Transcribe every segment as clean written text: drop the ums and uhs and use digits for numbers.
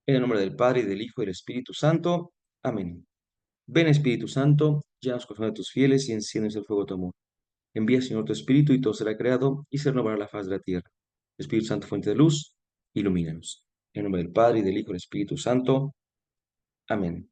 En el nombre del Padre, y del Hijo, y del Espíritu Santo. Amén. Ven, Espíritu Santo, llena los corazones de tus fieles y enciendes el fuego de tu amor. Envía, Señor, tu Espíritu, y todo será creado, y se renovará la faz de la tierra. Espíritu Santo, fuente de luz, ilumínanos. En el nombre del Padre, y del Hijo, y del Espíritu Santo. Amén.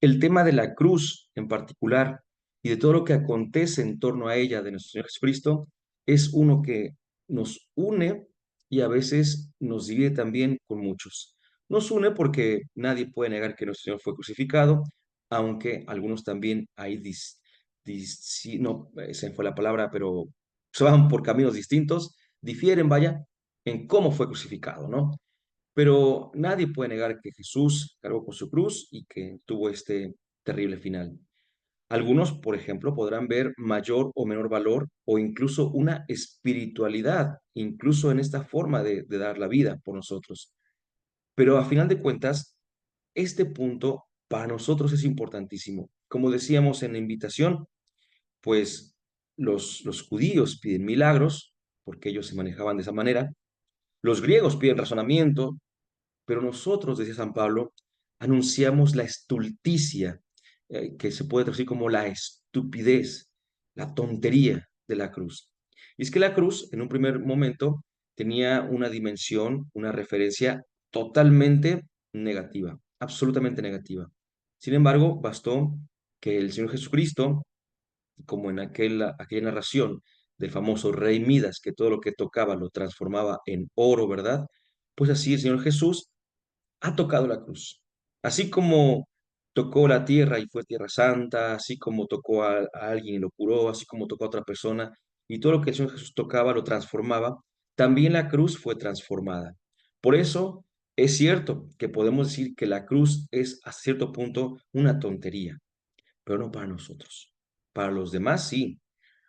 El tema de la cruz en particular y de todo lo que acontece en torno a ella de nuestro Señor Jesucristo es uno que nos une y a veces nos divide también con muchos. Nos une porque nadie puede negar que nuestro Señor fue crucificado, aunque algunos también hay no, se me fue la palabra, pero se van por caminos distintos, difieren, vaya, en cómo fue crucificado, ¿no? Pero nadie puede negar que Jesús cargó con su cruz y que tuvo este terrible final. Algunos, por ejemplo, podrán ver mayor o menor valor o incluso una espiritualidad, incluso en esta forma de dar la vida por nosotros. Pero a final de cuentas, este punto para nosotros es importantísimo. Como decíamos en la invitación, pues los judíos piden milagros, porque ellos se manejaban de esa manera. Los griegos piden razonamiento, pero nosotros, decía San Pablo, anunciamos la estulticia, que se puede traducir como la estupidez, la tontería de la cruz. Y es que la cruz, en un primer momento, tenía una dimensión, una referencia totalmente negativa, absolutamente negativa. Sin embargo, bastó que el Señor Jesucristo, como en aquella narración del famoso rey Midas, que todo lo que tocaba lo transformaba en oro, ¿verdad? Pues así el Señor Jesús ha tocado la cruz. Así como tocó la tierra y fue tierra santa, así como tocó a alguien y lo curó, así como tocó a otra persona, y todo lo que el Señor Jesús tocaba lo transformaba, también la cruz fue transformada. Por eso es cierto que podemos decir que la cruz es a cierto punto una tontería, pero no para nosotros. Para los demás sí.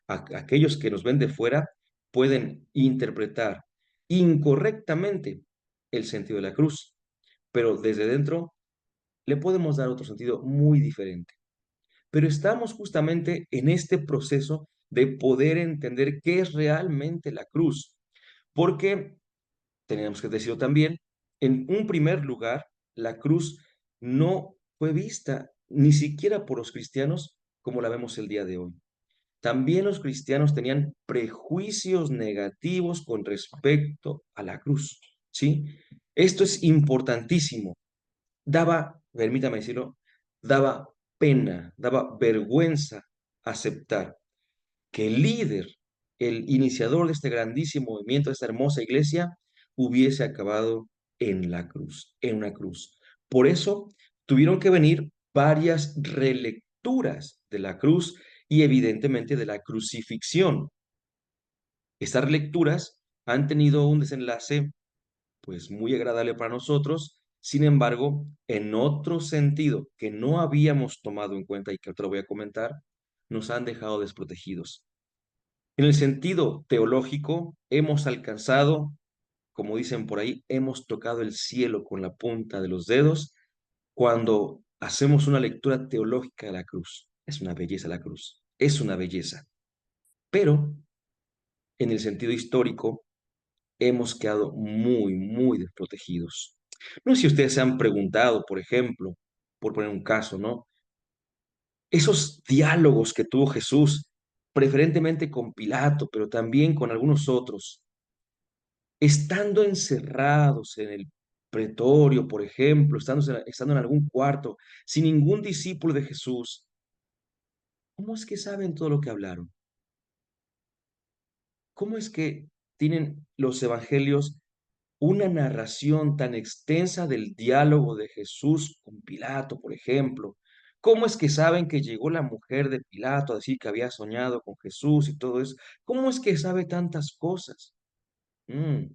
Aquellos que nos ven de fuera pueden interpretar incorrectamente el sentido de la cruz, pero desde dentro le podemos dar otro sentido muy diferente. Pero estamos justamente en este proceso de poder entender qué es realmente la cruz, porque tenemos que decirlo también, en un primer lugar, la cruz no fue vista ni siquiera por los cristianos como la vemos el día de hoy. También los cristianos tenían prejuicios negativos con respecto a la cruz, ¿sí? Esto es importantísimo. Daba, permítame decirlo, daba pena, daba vergüenza aceptar que el líder, el iniciador de este grandísimo movimiento, de esta hermosa iglesia, hubiese acabado en la cruz, en una cruz. Por eso tuvieron que venir varias relecturas de la cruz y evidentemente de la crucifixión. Estas lecturas han tenido un desenlace pues muy agradable para nosotros. Sin embargo, en otro sentido que no habíamos tomado en cuenta y que ahora voy a comentar, nos han dejado desprotegidos. En el sentido teológico, hemos alcanzado, como dicen por ahí, hemos tocado el cielo con la punta de los dedos cuando hacemos una lectura teológica de la cruz. Es una belleza la cruz, es una belleza. Pero en el sentido histórico, hemos quedado muy, muy desprotegidos. No sé si ustedes se han preguntado, por ejemplo, por poner un caso, ¿no? Esos diálogos que tuvo Jesús, preferentemente con Pilato, pero también con algunos otros, estando encerrados en el pretorio, por ejemplo, estando en algún cuarto, sin ningún discípulo de Jesús, ¿cómo es que saben todo lo que hablaron? ¿Cómo es que tienen los evangelios una narración tan extensa del diálogo de Jesús con Pilato, por ejemplo? ¿Cómo es que saben que llegó la mujer de Pilato a decir que había soñado con Jesús y todo eso? ¿Cómo es que sabe tantas cosas? Mm,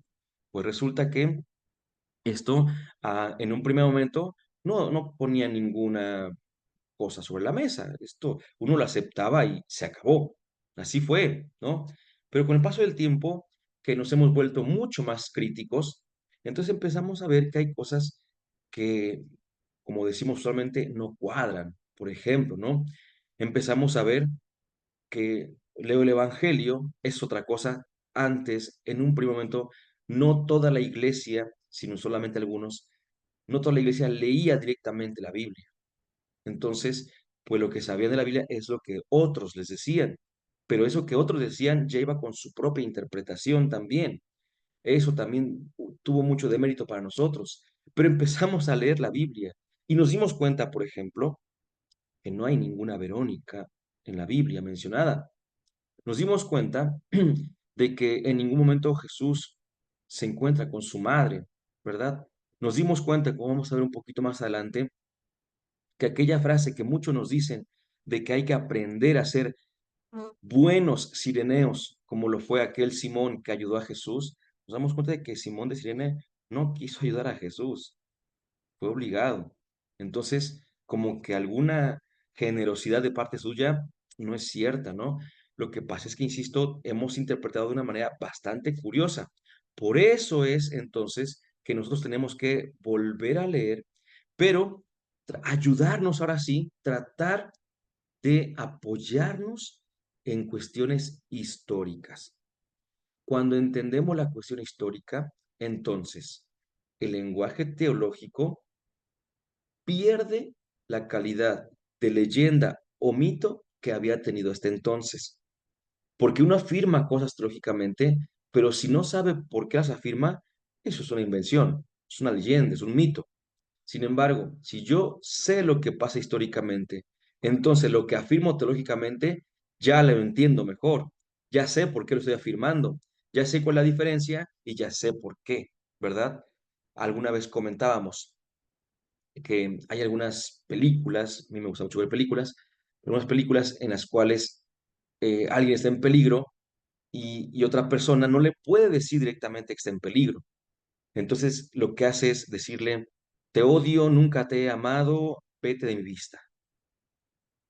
pues resulta que esto, en un primer momento, no ponía ninguna cosa sobre la mesa. Esto uno lo aceptaba y se acabó. Así fue, ¿no? Pero con el paso del tiempo, que nos hemos vuelto mucho más críticos, entonces empezamos a ver que hay cosas que, como decimos usualmente, no cuadran. Por ejemplo, ¿no? Empezamos a ver que leo el Evangelio, es otra cosa. Antes, en un primer momento, no toda la iglesia, sino solamente algunos, no toda la iglesia leía directamente la Biblia. Entonces, pues lo que sabían de la Biblia es lo que otros les decían, pero eso que otros decían ya iba con su propia interpretación también. Eso también tuvo mucho de mérito para nosotros. Pero empezamos a leer la Biblia y nos dimos cuenta, por ejemplo, que no hay ninguna Verónica en la Biblia mencionada. Nos dimos cuenta de que en ningún momento Jesús se encuentra con su madre, ¿verdad? Nos dimos cuenta, como vamos a ver un poquito más adelante, que aquella frase que muchos nos dicen de que hay que aprender a ser buenos sireneos, como lo fue aquel Simón que ayudó a Jesús, nos damos cuenta de que Simón de Sirene no quiso ayudar a Jesús, fue obligado. Entonces, como que alguna generosidad de parte suya no es cierta, ¿no? Lo que pasa es que, insisto, hemos interpretado de una manera bastante curiosa. Por eso es entonces que nosotros tenemos que volver a leer, pero ayudarnos ahora sí, tratar de apoyarnos en cuestiones históricas. Cuando entendemos la cuestión histórica, entonces el lenguaje teológico pierde la calidad de leyenda o mito que había tenido hasta entonces. Porque uno afirma cosas teológicamente, pero si no sabe por qué las afirma, eso es una invención, es una leyenda, es un mito. Sin embargo, si yo sé lo que pasa históricamente, entonces lo que afirmo teológicamente ya lo entiendo mejor, ya sé por qué lo estoy afirmando, ya sé cuál es la diferencia y ya sé por qué, ¿verdad? Alguna vez comentábamos que hay algunas películas, a mí me gusta mucho ver películas, algunas películas en las cuales alguien está en peligro y otra persona no le puede decir directamente que está en peligro. Entonces lo que hace es decirle, te odio, nunca te he amado, vete de mi vista.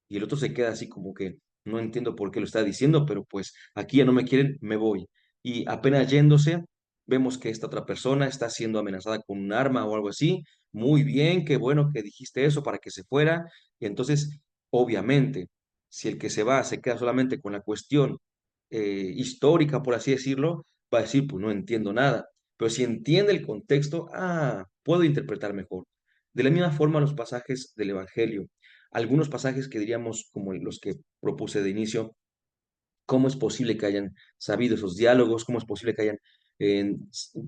Y el otro se queda así como que no entiendo por qué lo está diciendo, pero pues aquí ya no me quieren, me voy. Y apenas yéndose, vemos que esta otra persona está siendo amenazada con un arma o algo así. Muy bien, qué bueno que dijiste eso para que se fuera. Y entonces, obviamente, si el que se va se queda solamente con la cuestión histórica, por así decirlo, va a decir, pues no entiendo nada. Pero si entiende el contexto, puedo interpretar mejor. De la misma forma, los pasajes del Evangelio, algunos pasajes que diríamos como los que propuse de inicio, ¿cómo es posible que hayan sabido esos diálogos? ¿Cómo es posible que hayan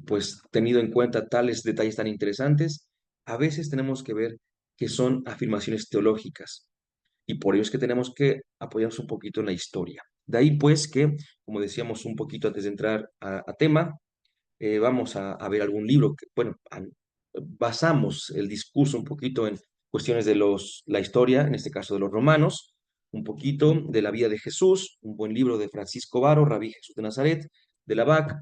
pues tenido en cuenta tales detalles tan interesantes? A veces tenemos que ver que son afirmaciones teológicas y por ello es que tenemos que apoyarnos un poquito en la historia. De ahí pues que, como decíamos un poquito antes de entrar a tema, vamos a ver algún libro que, bueno, basamos el discurso un poquito en cuestiones de la historia, en este caso de los romanos, un poquito de la vida de Jesús, un buen libro de Francisco Varo, Rabí Jesús de Nazaret, de Labac.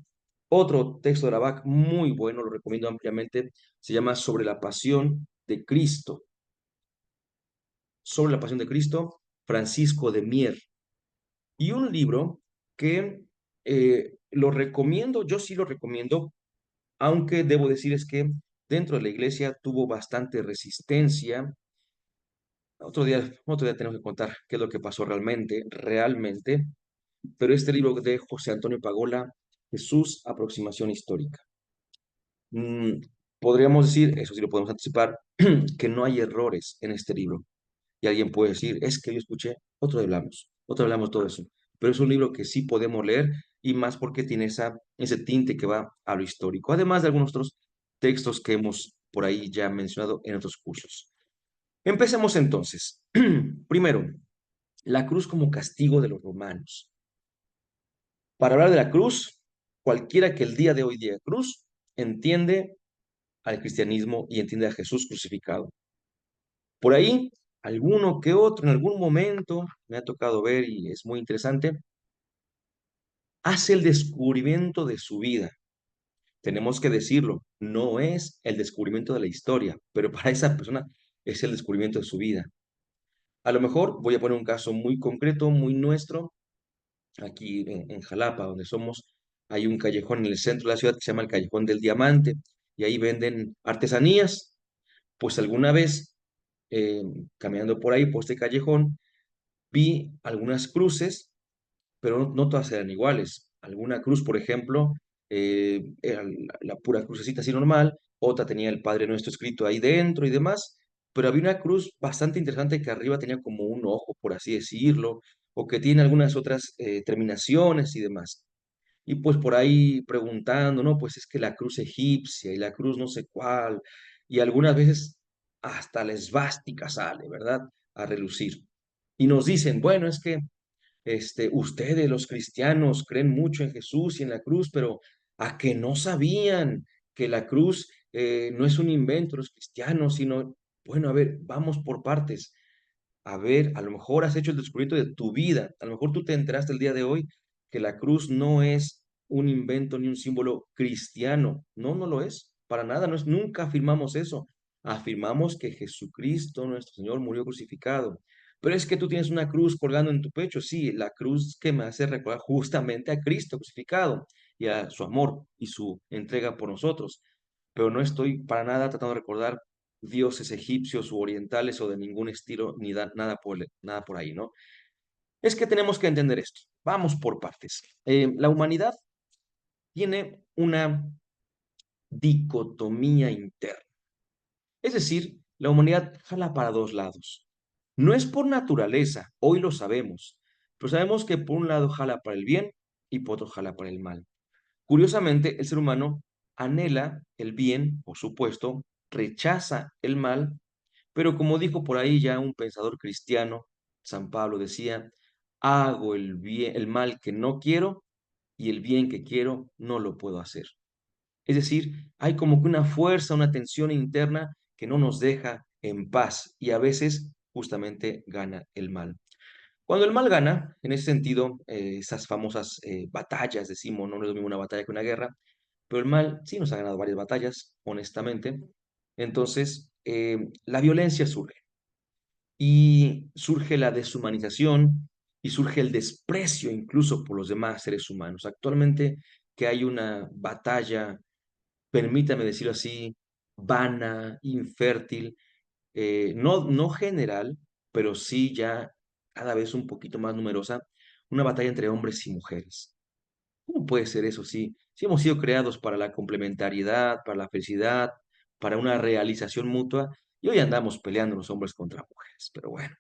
Otro texto de Labac muy bueno, lo recomiendo ampliamente, se llama Sobre la pasión de Cristo. Sobre la pasión de Cristo, Francisco de Mier. Y un libro que lo recomiendo, yo sí lo recomiendo, aunque debo decir es que dentro de la iglesia tuvo bastante resistencia. Otro día tenemos que contar qué es lo que pasó realmente, pero este libro de José Antonio Pagola, Jesús, aproximación histórica. Mm, Podríamos decir, eso sí lo podemos anticipar, que no hay errores en este libro. Y alguien puede decir, es que yo escuché, otro hablamos todo eso. Pero es un libro que sí podemos leer y más porque tiene ese tinte que va a lo histórico, además de algunos otros textos que hemos por ahí ya mencionado en otros cursos. Empecemos entonces. Primero, la cruz como castigo de los romanos. Para hablar de la cruz, cualquiera que el día de hoy diga cruz, entiende al cristianismo y entiende a Jesús crucificado. Por ahí, alguno que otro, en algún momento, me ha tocado ver y es muy interesante, hace el descubrimiento de su vida. Tenemos que decirlo, no es el descubrimiento de la historia, pero para esa persona es el descubrimiento de su vida. A lo mejor voy a poner un caso muy concreto, muy nuestro, aquí en Jalapa, donde somos, hay un callejón en el centro de la ciudad que se llama el Callejón del Diamante, y ahí venden artesanías. Pues alguna vez, eh, caminando por ahí, por este callejón, vi algunas cruces, pero no todas eran iguales. Alguna cruz, por ejemplo, era la pura crucecita así normal, otra tenía el Padre Nuestro escrito ahí dentro y demás, pero había una cruz bastante interesante que arriba tenía como un ojo, por así decirlo, o que tiene algunas otras terminaciones y demás. Y pues por ahí preguntando, no, pues es que la cruz egipcia y la cruz no sé cuál, y algunas veces hasta la esvástica sale, ¿verdad? A relucir. Y nos dicen, bueno, es que ustedes, los cristianos, creen mucho en Jesús y en la cruz, pero a que no sabían que la cruz no es un invento de los cristianos, sino, bueno, a ver, vamos por partes. A ver, a lo mejor has hecho el descubrimiento de tu vida. A lo mejor tú te enteraste el día de hoy que la cruz no es un invento ni un símbolo cristiano. No, no lo es. Para nada, no es, nunca afirmamos eso. Afirmamos que Jesucristo, nuestro Señor, murió crucificado. Pero es que tú tienes una cruz colgando en tu pecho. Sí, la cruz que me hace recordar justamente a Cristo crucificado y a su amor y su entrega por nosotros. Pero no estoy para nada tratando de recordar dioses egipcios u orientales o de ningún estilo, ni nada por ahí, ¿no? Es que tenemos que entender esto. Vamos por partes. La humanidad tiene una dicotomía interna. Es decir, la humanidad jala para dos lados. No es por naturaleza, hoy lo sabemos, pero sabemos que por un lado jala para el bien y por otro jala para el mal. Curiosamente, el ser humano anhela el bien, por supuesto, rechaza el mal. Pero como dijo por ahí ya un pensador cristiano, San Pablo decía, hago el bien, el mal que no quiero y el bien que quiero no lo puedo hacer. Es decir, hay como que una fuerza, una tensión interna que no nos deja en paz y a veces justamente gana el mal. Cuando el mal gana, en ese sentido, esas famosas batallas, decimos, no es lo mismo una batalla que una guerra, pero el mal sí nos ha ganado varias batallas, honestamente. Entonces, la violencia surge y surge la deshumanización y surge el desprecio incluso por los demás seres humanos. Actualmente que hay una batalla, permítame decirlo así, vana, infértil, no general, pero sí ya cada vez un poquito más numerosa, una batalla entre hombres y mujeres. ¿Cómo puede ser eso? Si hemos sido creados para la complementariedad, para la felicidad, para una realización mutua, y hoy andamos peleando los hombres contra mujeres, pero bueno.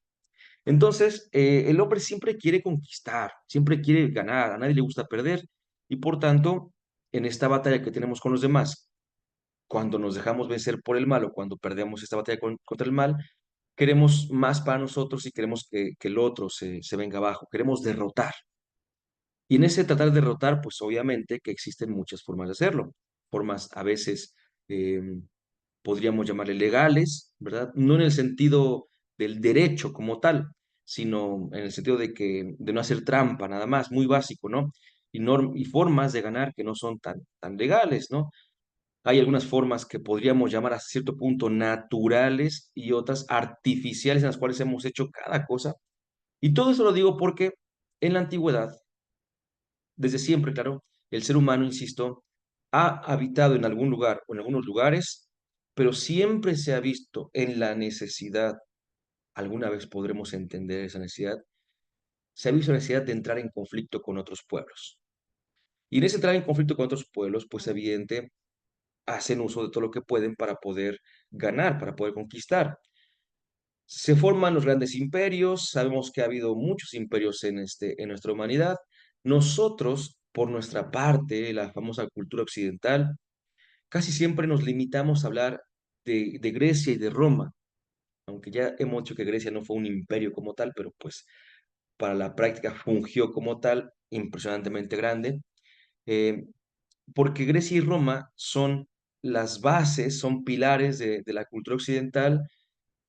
Entonces, el hombre siempre quiere conquistar, siempre quiere ganar, a nadie le gusta perder, y por tanto, en esta batalla que tenemos con los demás, cuando nos dejamos vencer por el mal o cuando perdemos esta batalla contra el mal, queremos más para nosotros y queremos que el otro se venga abajo, queremos derrotar. Y en ese tratar de derrotar, pues obviamente que existen muchas formas de hacerlo, formas a veces podríamos llamarle legales, ¿verdad? No en el sentido del derecho como tal, sino en el sentido de no hacer trampa, nada más, muy básico, ¿no? Y formas de ganar que no son tan legales, ¿no? Hay algunas formas que podríamos llamar a cierto punto naturales y otras artificiales en las cuales hemos hecho cada cosa. Y todo eso lo digo porque en la antigüedad, desde siempre, claro, el ser humano, insisto, ha habitado en algún lugar o en algunos lugares, pero siempre se ha visto en la necesidad, alguna vez podremos entender esa necesidad, se ha visto la necesidad de entrar en conflicto con otros pueblos. Y en ese entrar en conflicto con otros pueblos, pues evidente, hacen uso de todo lo que pueden para poder ganar, para poder conquistar. Se forman los grandes imperios, sabemos que ha habido muchos imperios en nuestra humanidad. Nosotros, por nuestra parte, la famosa cultura occidental, casi siempre nos limitamos a hablar de Grecia y de Roma, aunque ya hemos dicho que Grecia no fue un imperio como tal, pero pues para la práctica fungió como tal, impresionantemente grande, eh, porque Grecia y Roma son las bases, son pilares de la cultura occidental.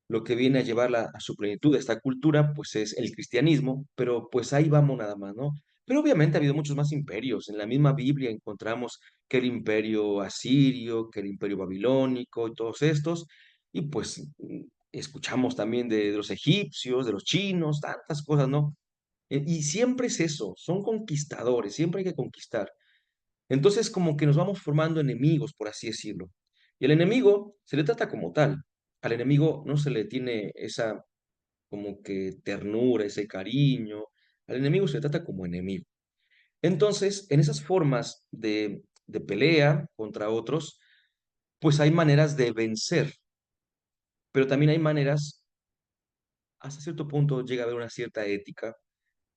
Lo que viene a llevarla a su plenitud, esta cultura, pues es el cristianismo, pero pues ahí vamos nada más, ¿no? Pero obviamente ha habido muchos más imperios. En la misma Biblia encontramos que el imperio asirio, que el imperio babilónico y todos estos, y pues escuchamos también de los egipcios, de los chinos, tantas cosas, ¿no? Y siempre es eso, son conquistadores, siempre hay que conquistar. Entonces, como que nos vamos formando enemigos, por así decirlo. Y al enemigo se le trata como tal. Al enemigo no se le tiene esa como que ternura, ese cariño. Al enemigo se le trata como enemigo. Entonces, en esas formas de pelea contra otros, pues hay maneras de vencer, pero también hay maneras, hasta cierto punto llega a haber una cierta ética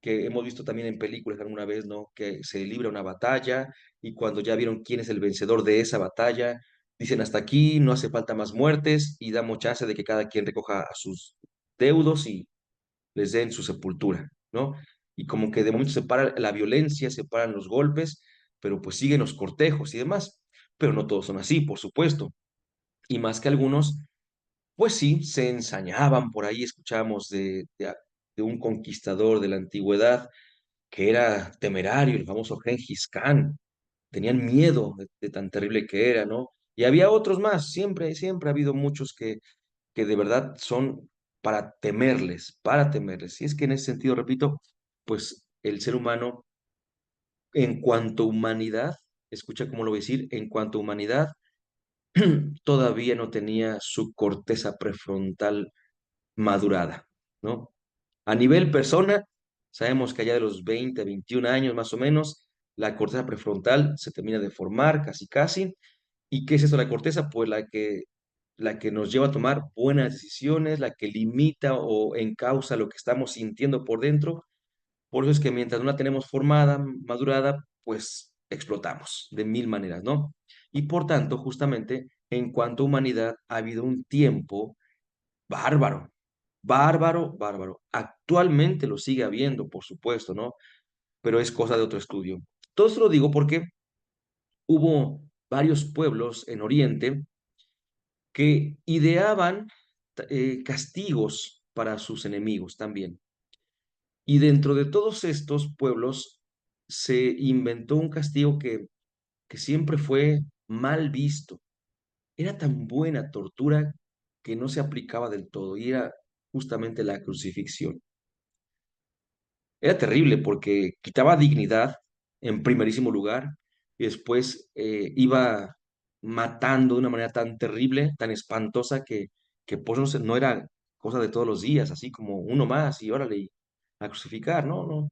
que hemos visto también en películas alguna vez, ¿no? Que se libra una batalla y cuando ya vieron quién es el vencedor de esa batalla, dicen hasta aquí, no hace falta más muertes y damos chance de que cada quien recoja a sus deudos y les den su sepultura, ¿no? Y como que de momento se para la violencia, se paran los golpes, pero pues siguen los cortejos y demás. Pero no todos son así, por supuesto. Y más que algunos, pues sí, se ensañaban por ahí, escuchamos de un conquistador de la antigüedad que era temerario, el famoso Gengis Khan. Tenían miedo de tan terrible que era, ¿no? Y había otros más, siempre ha habido muchos que de verdad son para temerles. Y es que en ese sentido, repito, pues el ser humano, en cuanto a humanidad, escucha cómo lo voy a decir, en cuanto a humanidad, todavía no tenía su corteza prefrontal madurada, ¿no? A nivel persona, sabemos que allá de los 20 a 21 años más o menos, la corteza prefrontal se termina de formar casi casi. ¿Y qué es eso la corteza? Pues la que nos lleva a tomar buenas decisiones, la que limita o encausa lo que estamos sintiendo por dentro. Por eso es que mientras no la tenemos formada, madurada, pues explotamos de mil maneras, ¿no? Y por tanto, justamente, en cuanto a humanidad, ha habido un tiempo bárbaro, bárbaro, bárbaro. Actualmente lo sigue habiendo, por supuesto, ¿no? Pero es cosa de otro estudio. Todo esto lo digo porque hubo varios pueblos en Oriente que ideaban castigos para sus enemigos también. Y dentro de todos estos pueblos se inventó un castigo que siempre fue mal visto. Era tan buena tortura que no se aplicaba del todo y era justamente la crucifixión. Era terrible porque quitaba dignidad en primerísimo lugar y después iba matando de una manera tan terrible, tan espantosa que pues no era cosa de todos los días, así como uno más y órale, a crucificar, no, no.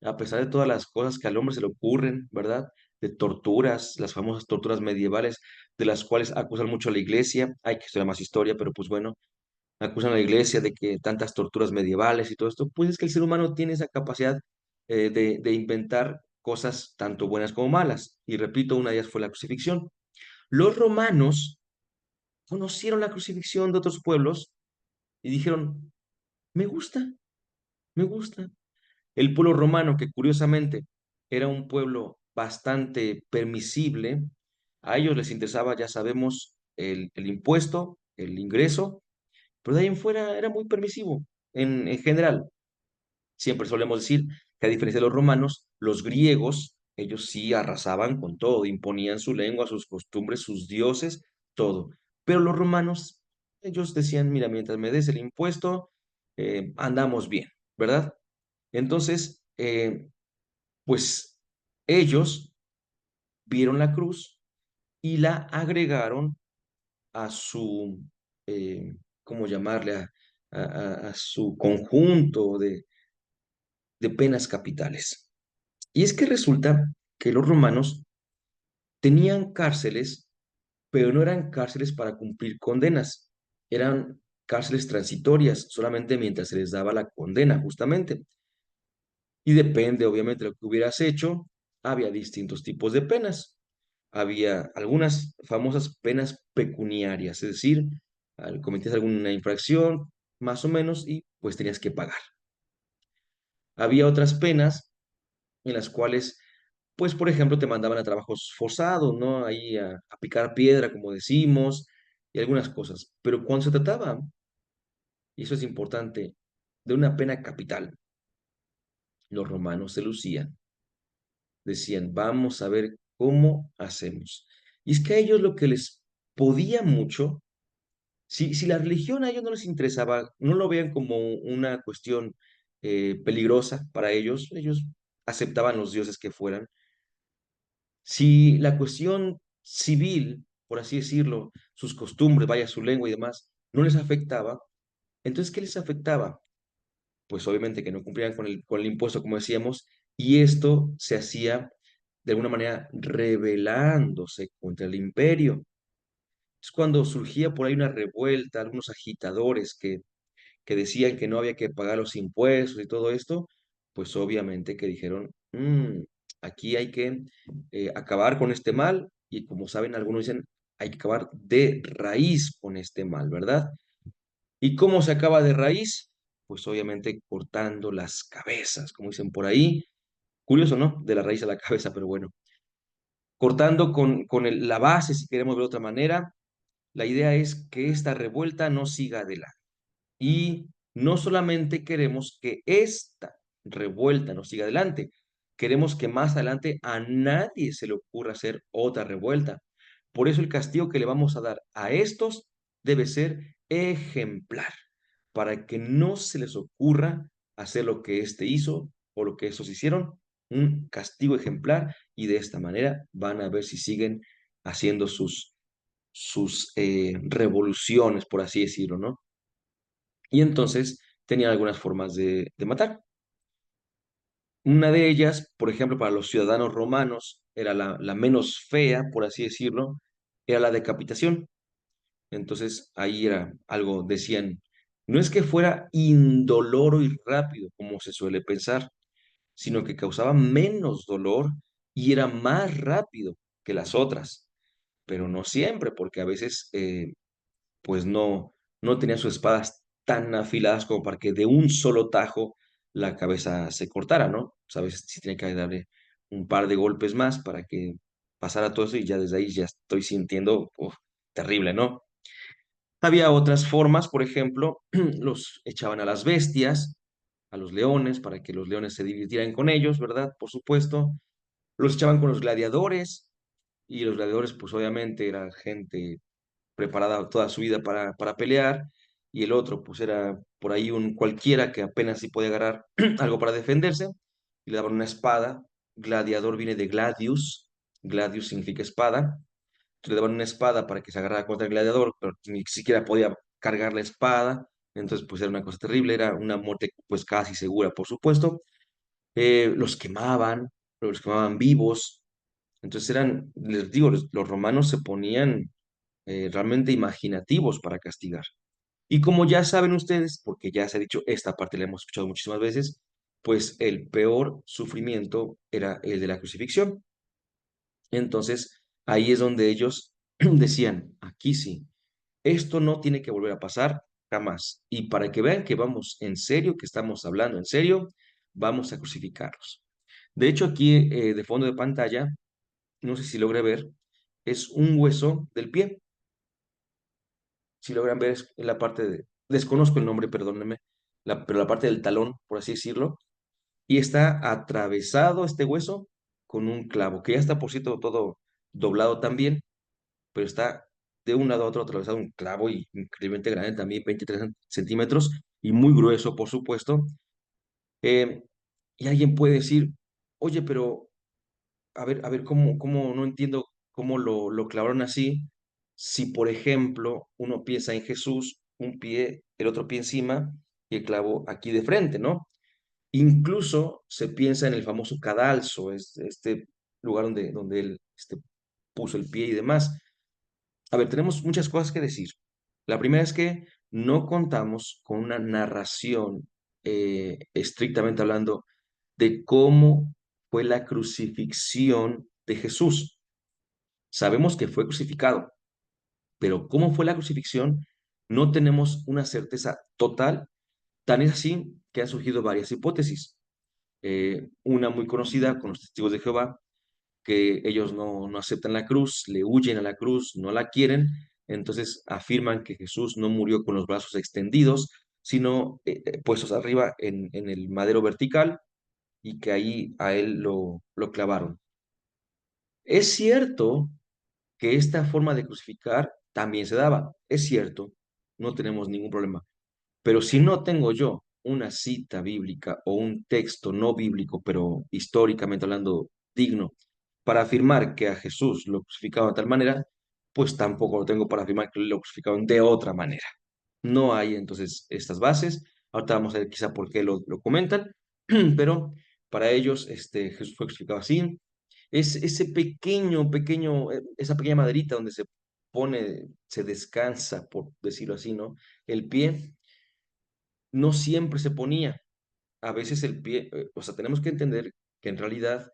A pesar de todas las cosas que al hombre se le ocurren, ¿verdad? De torturas, las famosas torturas medievales, de las cuales acusan mucho a la iglesia, hay que estudiar más historia, pero pues bueno, acusan a la iglesia de que tantas torturas medievales y todo esto, pues es que el ser humano tiene esa capacidad de inventar cosas tanto buenas como malas. Y repito, una de ellas fue la crucifixión. Los romanos conocieron la crucifixión de otros pueblos y dijeron, me gusta, me gusta. El pueblo romano, que curiosamente era un pueblo bastante permisible, a ellos les interesaba, ya sabemos, el impuesto, el ingreso, pero de ahí en fuera era muy permisivo en general. Siempre solemos decir que a diferencia de los romanos, los griegos, ellos sí arrasaban con todo, imponían su lengua, sus costumbres, sus dioses, todo. Pero los romanos, ellos decían, mira, mientras me des el impuesto, andamos bien, ¿verdad? Entonces, pues ellos vieron la cruz y la agregaron a su, ¿cómo llamarle? A su conjunto de penas capitales. Y es que resulta que los romanos tenían cárceles, pero no eran cárceles para cumplir condenas, eran cárceles transitorias, solamente mientras se les daba la condena, justamente. Y depende, obviamente, de lo que hubieras hecho, había distintos tipos de penas. Había algunas famosas penas pecuniarias, es decir, cometías alguna infracción, más o menos, y pues tenías que pagar. Había otras penas en las cuales, pues, por ejemplo, te mandaban a trabajos forzados, ¿no? Ahí a picar piedra, como decimos, y algunas cosas. Pero cuando se trataba, y eso es importante, de una pena capital, los romanos se lucían. Decían, vamos a ver cómo hacemos. Y es que a ellos lo que les podía mucho, si la religión a ellos no les interesaba, no lo vean como una cuestión peligrosa para ellos aceptaban los dioses que fueran. Si la cuestión civil, por así decirlo, sus costumbres, vaya su lengua y demás, no les afectaba, entonces, ¿qué les afectaba? Pues obviamente que no cumplían con el impuesto, como decíamos, y esto se hacía de alguna manera rebelándose contra el imperio. Es cuando surgía por ahí una revuelta, algunos agitadores que decían que no había que pagar los impuestos y todo esto, pues obviamente que dijeron, aquí hay que acabar con este mal, y como saben, algunos dicen, hay que acabar de raíz con este mal, ¿verdad? ¿Y cómo se acaba de raíz? Pues obviamente cortando las cabezas, como dicen por ahí. Curioso, ¿no? De la raíz a la cabeza, pero bueno. Cortando con la base, si queremos ver de otra manera, la idea es que esta revuelta no siga adelante. Y no solamente queremos que esta revuelta no siga adelante, queremos que más adelante a nadie se le ocurra hacer otra revuelta. Por eso el castigo que le vamos a dar a estos debe ser ejemplar, para que no se les ocurra hacer lo que éste hizo o lo que estos hicieron, un castigo ejemplar, y de esta manera van a ver si siguen haciendo sus revoluciones, por así decirlo, ¿no? Y entonces tenían algunas formas de matar. Una de ellas, por ejemplo, para los ciudadanos romanos, era la menos fea, por así decirlo, era la decapitación. Entonces ahí era algo, decían, no es que fuera indoloro y rápido, como se suele pensar, sino que causaba menos dolor y era más rápido que las otras, pero no siempre, porque a veces pues no tenía sus espadas tan afiladas como para que de un solo tajo la cabeza se cortara, ¿no? Pues a veces sí tiene que darle un par de golpes más para que pasara todo eso, y ya desde ahí ya estoy sintiendo, uf, terrible, ¿no? Había otras formas, por ejemplo, los echaban a las bestias, a los leones, para que los leones se divirtieran con ellos, ¿verdad? Por supuesto. Los echaban con los gladiadores, y los gladiadores, pues obviamente era gente preparada toda su vida para pelear, y el otro pues era por ahí un cualquiera que apenas si podía agarrar algo para defenderse, y le daban una espada. Gladiador viene de gladius, gladius significa espada, le daban una espada para que se agarrara contra el gladiador, pero ni siquiera podía cargar la espada, entonces pues era una cosa terrible, era una muerte pues casi segura, por supuesto. Los quemaban vivos, entonces eran, les digo, los romanos se ponían realmente imaginativos para castigar. Y como ya saben ustedes, porque ya se ha dicho, esta parte la hemos escuchado muchísimas veces, pues el peor sufrimiento era el de la crucifixión. Entonces, ahí es donde ellos decían, aquí sí, esto no tiene que volver a pasar jamás. Y para que vean que vamos en serio, que estamos hablando en serio, vamos a crucificarlos. De hecho, aquí de fondo de pantalla, no sé si logre ver, es un hueso del pie. Si logran ver, es en la parte de, desconozco el nombre, perdónenme, pero la parte del talón, por así decirlo, y está atravesado este hueso con un clavo, que ya está, por cierto, todo doblado también, pero está de un lado a otro atravesado un clavo, y increíblemente grande también, 23 centímetros, y muy grueso, por supuesto. Eh, y alguien puede decir, oye, pero a ver, ¿cómo no entiendo cómo lo clavaron así? Si, por ejemplo, uno piensa en Jesús, un pie, el otro pie encima y el clavo aquí de frente, ¿no? Incluso se piensa en el famoso cadalso, es este lugar donde él puso el pie y demás. A ver, tenemos muchas cosas que decir. La primera es que no contamos con una narración, estrictamente hablando, de cómo fue la crucifixión de Jesús. Sabemos que fue crucificado, pero cómo fue la crucifixión no tenemos una certeza total. Tan es así que han surgido varias hipótesis. Una muy conocida con los testigos de Jehová, que ellos no aceptan la cruz, le huyen a la cruz, no la quieren, entonces afirman que Jesús no murió con los brazos extendidos, sino puestos arriba en el madero vertical, y que ahí a él lo clavaron. Es cierto que esta forma de crucificar también se daba, es cierto, no tenemos ningún problema, pero si no tengo yo una cita bíblica o un texto no bíblico, pero históricamente hablando digno, para afirmar que a Jesús lo crucificaron de tal manera, pues tampoco lo tengo para afirmar que lo crucificaron de otra manera. No hay entonces estas bases. Ahorita vamos a ver quizá por qué lo comentan, pero para ellos Jesús fue crucificado así. Es ese esa pequeña maderita donde se se descansa, por decirlo así, ¿no? El pie no siempre se ponía. A veces el pie, o sea, tenemos que entender que en realidad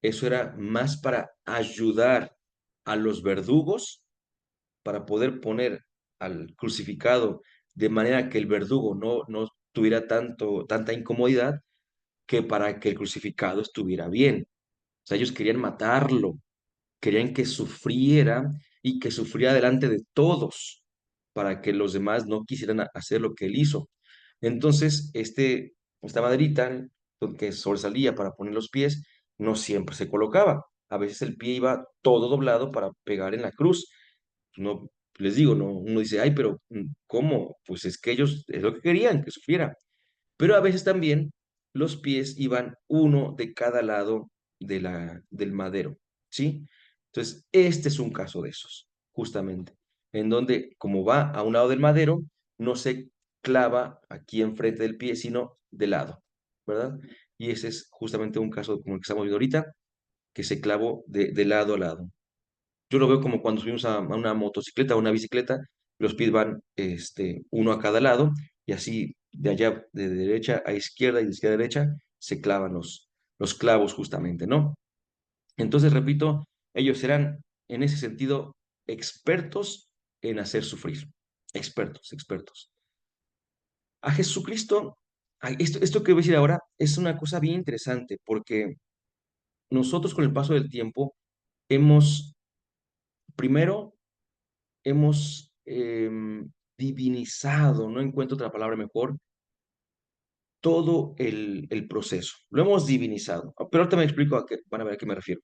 eso era más para ayudar a los verdugos para poder poner al crucificado de manera que el verdugo no tuviera tanta incomodidad que para que el crucificado estuviera bien. O sea, ellos querían matarlo, querían que sufriera y que sufriera delante de todos para que los demás no quisieran hacer lo que él hizo. Entonces, esta maderita que sobresalía para poner los pies no siempre se colocaba. A veces el pie iba todo doblado para pegar en la cruz. No, les digo, no, uno dice, ay, pero ¿cómo? Pues es que ellos es lo que querían, que sufriera. Pero a veces también los pies iban uno de cada lado del madero, ¿sí? Entonces, este es un caso de esos, justamente, en donde como va a un lado del madero, no se clava aquí enfrente del pie, sino de lado, ¿verdad? Y ese es justamente un caso como el que estamos viendo ahorita, que se clavó de lado a lado. Yo lo veo como cuando subimos a una motocicleta o una bicicleta, los pies van uno a cada lado y así de allá de derecha a izquierda y de izquierda a derecha se clavan los clavos justamente, ¿no? Entonces, repito, ellos eran en ese sentido expertos en hacer sufrir. Expertos, expertos. A Jesucristo, esto que voy a decir ahora es una cosa bien interesante porque nosotros con el paso del tiempo hemos, primero, hemos divinizado, no encuentro otra palabra mejor, todo el proceso. Lo hemos divinizado. Pero ahorita me explico van a ver a qué me refiero.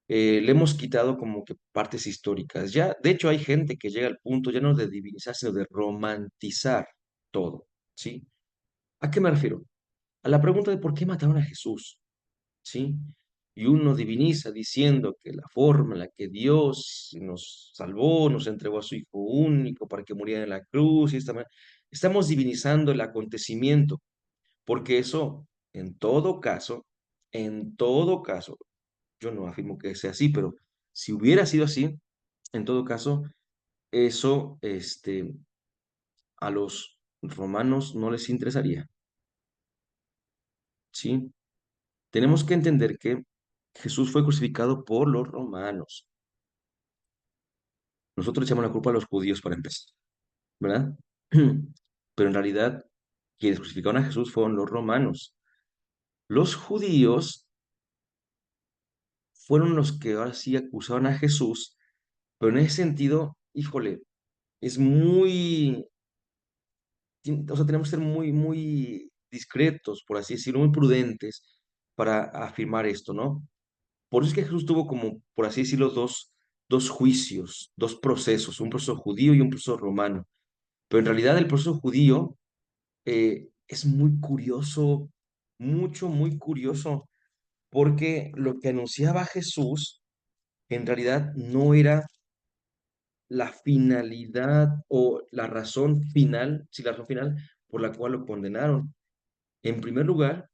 Le hemos quitado como que partes históricas. Ya, de hecho, hay gente que llega al punto ya no de divinizar, sino de romantizar todo, ¿sí? ¿A qué me refiero? A la pregunta de por qué mataron a Jesús, ¿sí? Y uno diviniza diciendo que la forma en la que Dios nos salvó, nos entregó a su Hijo único para que muriera en la cruz, y esta manera, estamos divinizando el acontecimiento, porque eso, en todo caso, yo no afirmo que sea así, pero si hubiera sido así, en todo caso, eso, a los romanos no les interesaría, ¿sí? Tenemos que entender que Jesús fue crucificado por los romanos. Nosotros le echamos la culpa a los judíos para empezar, ¿verdad? Pero en realidad, quienes crucificaron a Jesús fueron los romanos. Los judíos fueron los que ahora sí acusaron a Jesús, pero en ese sentido, híjole, es o sea, tenemos que ser muy discretos, por así decirlo, muy prudentes para afirmar esto, ¿no? Por eso es que Jesús tuvo como, por así decirlo, dos juicios, dos procesos, un proceso judío y un proceso romano. Pero en realidad el proceso judío es muy curioso, muy curioso, porque lo que anunciaba Jesús en realidad no era la finalidad o la razón final, sí, la razón final por la cual lo condenaron. En primer lugar,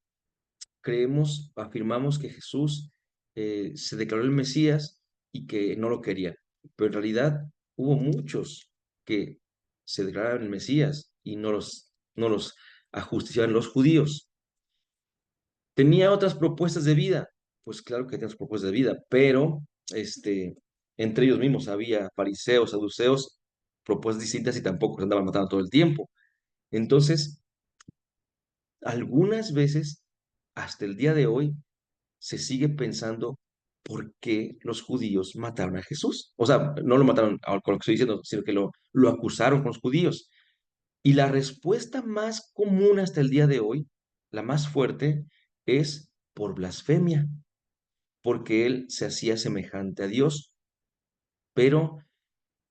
afirmamos que Jesús se declaró el Mesías y que no lo querían. Pero en realidad hubo muchos que se declararon el Mesías y no los ajusticiaban los judíos. ¿Tenía otras propuestas de vida? Pues claro que tenía otras propuestas de vida, pero entre ellos mismos había fariseos, saduceos, propuestas distintas y tampoco se andaban matando todo el tiempo. Entonces, algunas veces, hasta el día de hoy, se sigue pensando por qué los judíos mataron a Jesús. O sea, no lo mataron con lo que estoy diciendo, sino que lo acusaron con los judíos. Y la respuesta más común hasta el día de hoy, la más fuerte, es por blasfemia, porque él se hacía semejante a Dios. Pero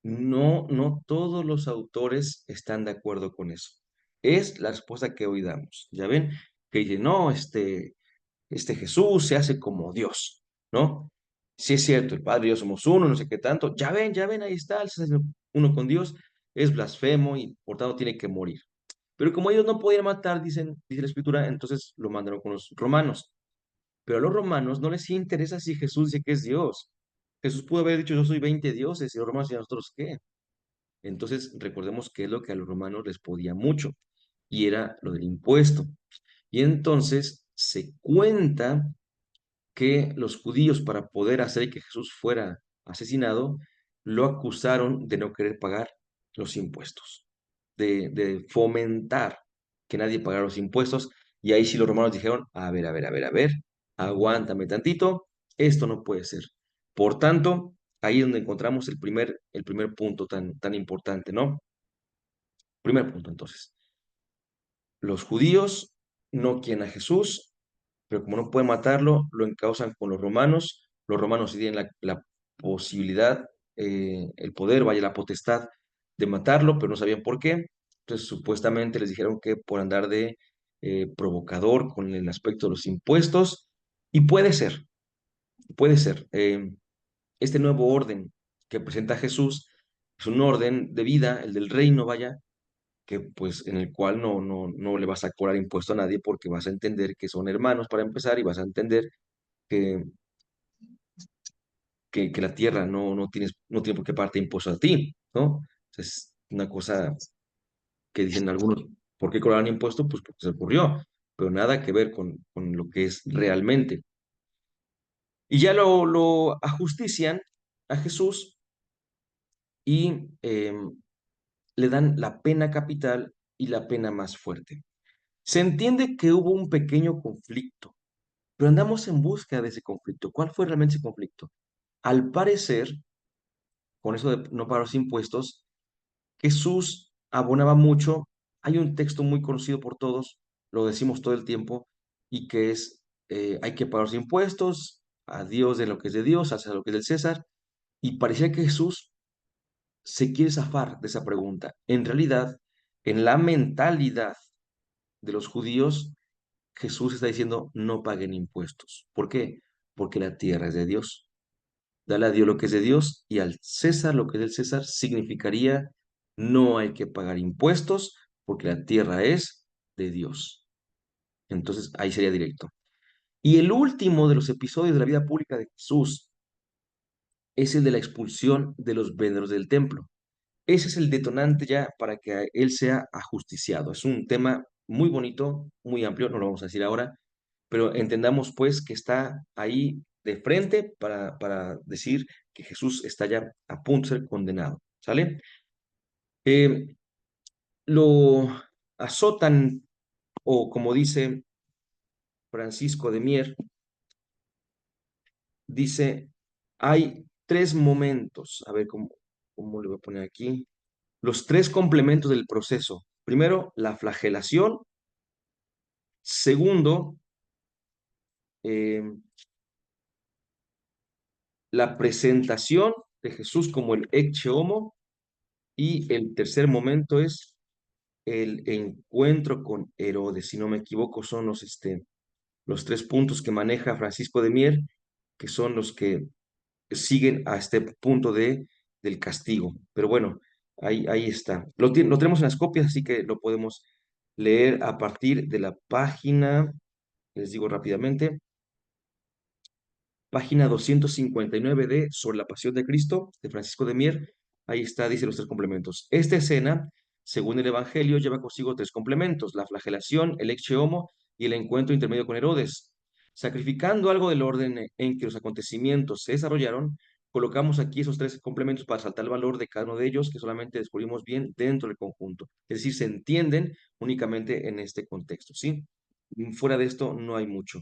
no todos los autores están de acuerdo con eso. Es la respuesta que hoy damos. Ya ven, que dice, no, este Jesús se hace como Dios, ¿no? Sí es cierto, el Padre y yo somos uno, no sé qué tanto. Ya ven, ahí está, el ser uno con Dios, es blasfemo y por tanto tiene que morir. Pero como ellos no podían matar, dice la Escritura, entonces lo mandaron con los romanos. Pero a los romanos no les interesa si Jesús dice que es Dios. Jesús pudo haber dicho, yo soy 20 dioses y los romanos y a nosotros qué. Entonces, recordemos que es lo que a los romanos les podía mucho, y era lo del impuesto. Y entonces se cuenta que los judíos, para poder hacer que Jesús fuera asesinado, lo acusaron de no querer pagar los impuestos, de fomentar que nadie pagara los impuestos. Y ahí sí los romanos dijeron, a ver, a ver, a ver, a ver, aguántame tantito, esto no puede ser. Por tanto, ahí es donde encontramos el primer punto tan importante, ¿no? Primer punto, entonces. Los judíos no quieren a Jesús, pero como no pueden matarlo, lo encausan con los romanos. Los romanos sí tienen la posibilidad, el poder, vaya, la potestad de matarlo, pero no sabían por qué. Entonces, supuestamente les dijeron que por andar de provocador con el aspecto de los impuestos, y puede ser, puede ser. Este nuevo orden que presenta Jesús es un orden de vida, el del reino, vaya, que pues en el cual no le vas a cobrar impuesto a nadie porque vas a entender que son hermanos para empezar y vas a entender que, que la tierra no tiene por qué pagarte impuestos a ti, ¿no? Es una cosa que dicen algunos, ¿por qué cobraron impuesto? Pues porque se ocurrió, pero nada que ver con lo que es realmente. Y ya lo ajustician a Jesús y le dan la pena capital y la pena más fuerte. Se entiende que hubo un pequeño conflicto, pero andamos en busca de ese conflicto. ¿Cuál fue realmente ese conflicto? Al parecer, con eso de no pagar los impuestos, Jesús abonaba mucho. Hay un texto muy conocido por todos, lo decimos todo el tiempo, y que es, hay que pagar los impuestos, a Dios de lo que es de Dios, a César lo que es del César, y parecía que Jesús se quiere zafar de esa pregunta. En realidad, en la mentalidad de los judíos, Jesús está diciendo, no paguen impuestos. ¿Por qué? Porque la tierra es de Dios. Dale a Dios lo que es de Dios y al César lo que es del César significaría, no hay que pagar impuestos porque la tierra es de Dios. Entonces ahí sería directo. Y el último de los episodios de la vida pública de Jesús es el de la expulsión de los vendedores del templo. Ese es el detonante ya para que él sea ajusticiado. Es un tema muy bonito, muy amplio, no lo vamos a decir ahora, pero entendamos pues que está ahí de frente para decir que Jesús está ya a punto de ser condenado, ¿sale? Eh, lo azotan, o como dice Francisco de Mier, dice, hay tres momentos, a ver cómo le voy a poner aquí, los tres complementos del proceso. Primero, la flagelación. Segundo, eh, la presentación de Jesús como el ecce homo. Y el tercer momento es el encuentro con Herodes. Si no me equivoco, son los tres puntos que maneja Francisco de Mier, que son los que siguen a este punto del castigo. Pero bueno, ahí está. Lo tenemos en las copias, así que lo podemos leer a partir de la página, les digo rápidamente, página 259 de Sobre la Pasión de Cristo, de Francisco de Mier. Ahí está, dice los tres complementos. Esta escena, según el Evangelio, lleva consigo tres complementos: la flagelación, el ecce homo y el encuentro intermedio con Herodes. Sacrificando algo del orden en que los acontecimientos se desarrollaron, colocamos aquí esos tres complementos para saltar el valor de cada uno de ellos, que solamente descubrimos bien dentro del conjunto. Es decir, se entienden únicamente en este contexto, ¿sí? Fuera de esto no hay mucho.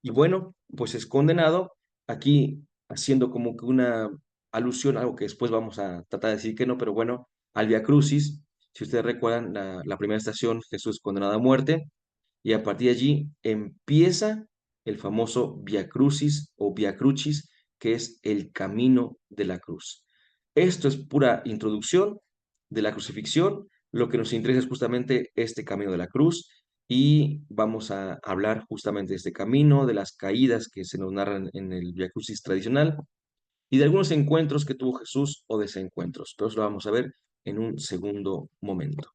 Y bueno, pues es condenado, aquí haciendo como que una alusión, algo que después vamos a tratar de decir que no, pero bueno, al Via Crucis. Si ustedes recuerdan, la primera estación, Jesús condenado a muerte, y a partir de allí empieza el famoso Via Crucis o Via Crucis, que es el camino de la cruz. Esto es pura introducción de la crucifixión. Lo que nos interesa es justamente este camino de la cruz, y vamos a hablar justamente de este camino, de las caídas que se nos narran en el Via Crucis tradicional y de algunos encuentros que tuvo Jesús o desencuentros. Pero eso lo vamos a ver en un segundo momento.